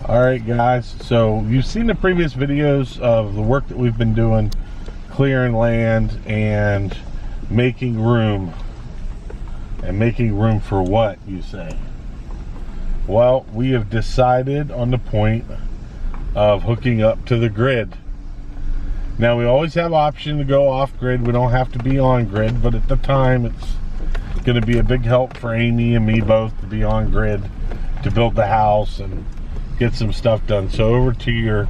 Alright guys, so you've seen the previous videos of the work that we've been doing, clearing land and making room. And making room for what, you say? Well, we have decided on the point of hooking up to the grid. Now we always have option to go off grid. We don't have to be on grid, but at the time it's going to be a big help for Amy and me both to be on grid to build the house and get some stuff done. So over to your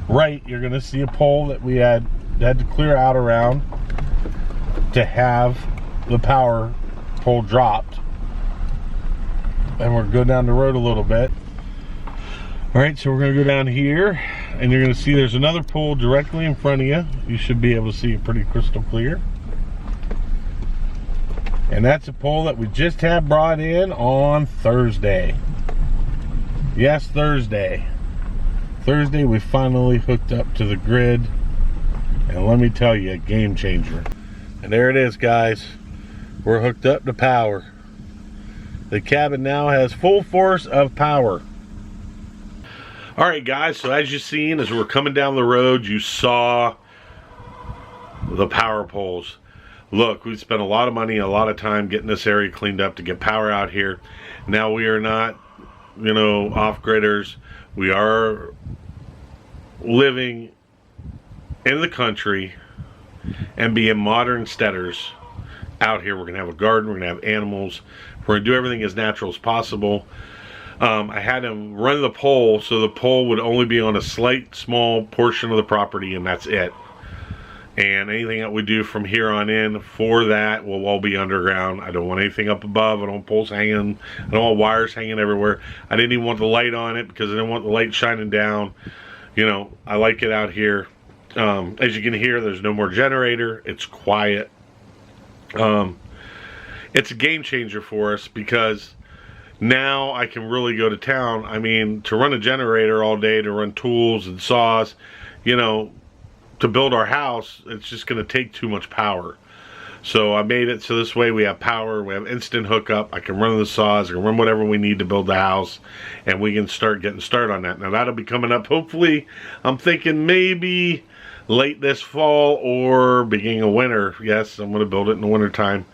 right, you're going to see a pole that we had to clear out around to have the power pole dropped. And we're going down the road a little bit. All right, so we're going to go down here and you're going to see there's another pole directly in front of you. You should be able to see it pretty crystal clear. And that's a pole that we just had brought in on Thursday. Yes, Thursday. Thursday we finally hooked up to the grid. And let me tell you, a game changer. And there it is, guys. We're hooked up to power. The cabin now has full force of power. Alright guys, so as you've seen, as we're coming down the road, you saw the power poles. Look, we spent a lot of money, a lot of time getting this area cleaned up to get power out here. Now we are not, you know, off-gridders. We are living in the country and being modern steaders out here. We're going to have a garden, we're going to have animals. We're going to do everything as natural as possible. I had him run the pole so the pole would only be on a slight small portion of the property, and that's it. And anything that we do from here on in for that will all be underground. I don't want anything up above. I don't want poles hanging. I don't want wires hanging everywhere. I didn't even want the light on it because I didn't want the light shining down. You know, I like it out here. As you can hear, there's no more generator. It's quiet. It's a game changer for us because now I can really go to town. I mean, to run a generator all day, to run tools and saws, you know, to build our house, it's just going to take too much power. So I made it so this way we have power, we have instant hookup. I can run the saws, I can run whatever we need to build the house, and we can start getting started on that. Now that'll be coming up, hopefully, I'm thinking maybe late this fall or beginning of winter. Yes, I'm going to build it in the winter time.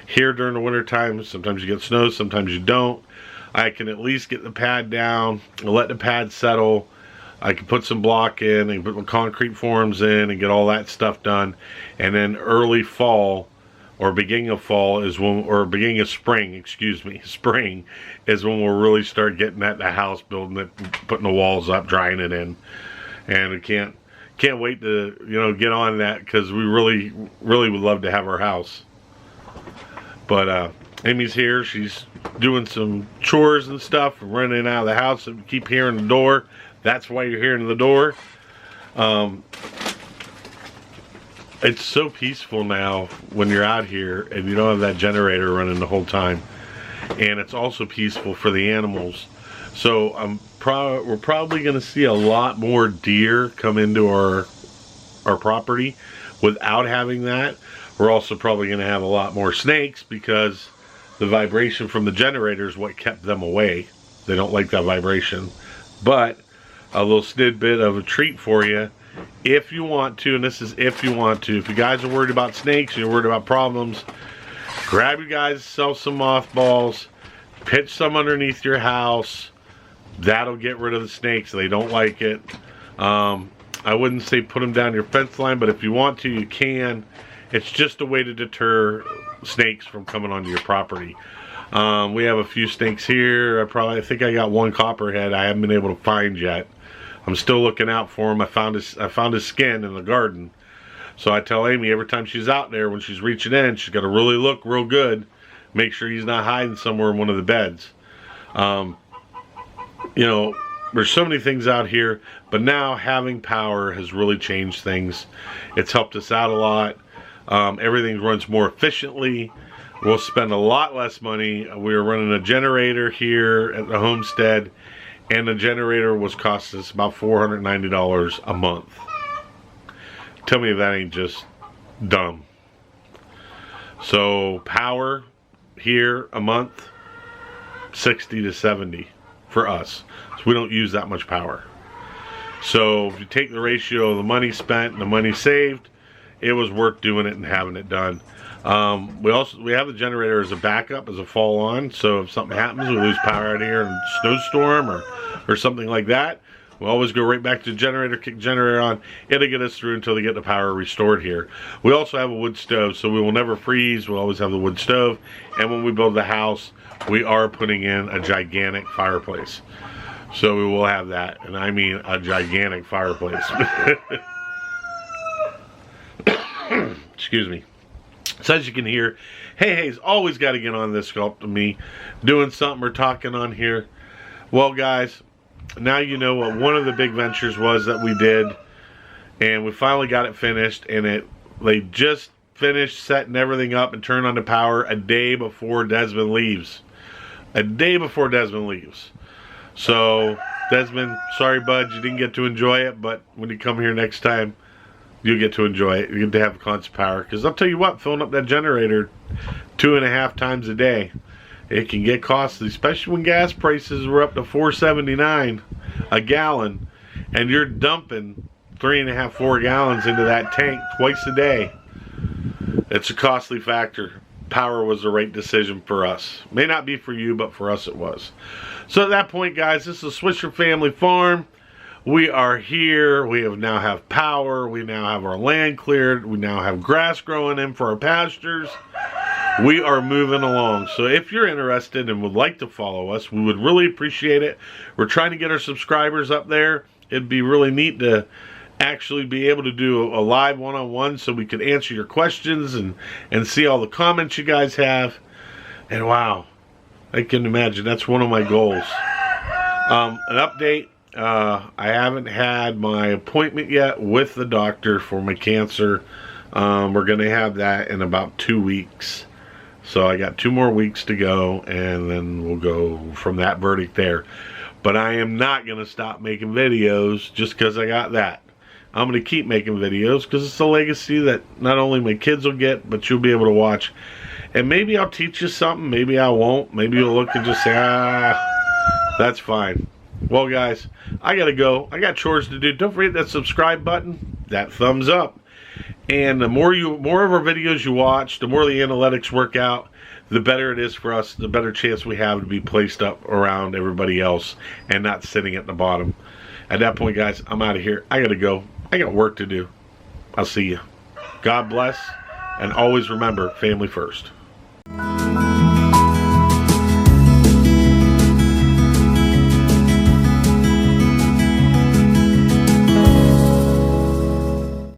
Here during the winter time, sometimes you get snow, sometimes you don't. I can at least get the pad down, let the pad settle. I can put some block in and put my concrete forms in and get all that stuff done. And then early fall or beginning of fall is when, or beginning of spring, excuse me, spring is when we'll really start getting at the house, building it, putting the walls up, drying it in. And we can't wait to, you know, get on that because we really would love to have our house. But Amy's here. She's doing some chores and stuff, running out of the house, and keep hearing the door. That's why you're hearing the door. It's so peaceful now when you're out here and you don't have that generator running the whole time. And it's also peaceful for the animals. So we're probably going to see a lot more deer come into our property without having that. We're also probably going to have a lot more snakes because the vibration from the generator is what kept them away. They don't like that vibration. But a little tidbit of a treat for you. If you want to, and this is if you want to, if you guys are worried about snakes, you're worried about problems, grab you guys self some mothballs, pitch some underneath your house. That'll get rid of the snakes. They don't like it. I wouldn't say put them down your fence line, but if you want to, you can. It's just a way to deter snakes from coming onto your property. We have a few snakes here. I think I got one copperhead I haven't been able to find yet. I'm still looking out for him. I found his skin in the garden. So I tell Amy every time she's out there, when she's reaching in, she's got to really look real good. Make sure he's not hiding somewhere in one of the beds. You know, there's so many things out here, but now having power has really changed things. It's helped us out a lot. Everything runs more efficiently. We'll spend a lot less money. We're running a generator here at the homestead, and the generator was costing us about $490 a month. Tell me if that ain't just dumb. So power here a month, 60 to 70 for us. So we don't use that much power. So if you take the ratio of the money spent and the money saved, it was worth doing it and having it done. We have the generator as a backup, as a fall on. So if something happens, we lose power out here in a snowstorm or something like that, we'll always go right back to the generator, kick the generator on. It'll get us through until they get the power restored here. We also have a wood stove, so we will never freeze. We'll always have the wood stove. And when we build the house, we are putting in a gigantic fireplace. So we will have that, and I mean a gigantic fireplace. Excuse me. So as you can hear, Hay's always got to get on this sculpt to me, doing something or talking on here. Well, guys, now you know what one of the big ventures was that we did, and we finally got it finished, and they just finished setting everything up and turned on the power a day before Desmond leaves. A day before Desmond leaves. So, Desmond, sorry bud, you didn't get to enjoy it, but when you come here next time, you'll get to enjoy it. You get to have constant power. Because I'll tell you what, filling up that generator 2.5 times a day, it can get costly, especially when gas prices were up to $4.79 a gallon, and you're dumping 3.5, 4 gallons into that tank twice a day. It's a costly factor. Power was the right decision for us. May not be for you, but for us it was. So at that point, guys, this is Swisher Family Farm. We are here. We now have power. We now have our land cleared. We now have grass growing in for our pastures. We are moving along. So if you're interested and would like to follow us, we would really appreciate it. We're trying to get our subscribers up there. It'd be really neat to actually be able to do a live one-on-one so we could answer your questions and see all the comments you guys have. And wow, I can imagine that's one of my goals. An update. I haven't had my appointment yet with the doctor for my cancer. We're going to have that in about 2 weeks. So I got 2 more weeks to go, and then we'll go from that verdict there. But I am not going to stop making videos just because I got that. I'm going to keep making videos because it's a legacy that not only my kids will get, but you'll be able to watch. And maybe I'll teach you something. Maybe I won't. Maybe you'll look and just say, that's fine. Well, guys, I got to go. I got chores to do. Don't forget that subscribe button, that thumbs up. And the more of our videos you watch, the more the analytics work out, the better it is for us, the better chance we have to be placed up around everybody else and not sitting at the bottom. At that point, guys, I'm out of here. I got to go. I got work to do. I'll see you. God bless, and always remember, family first.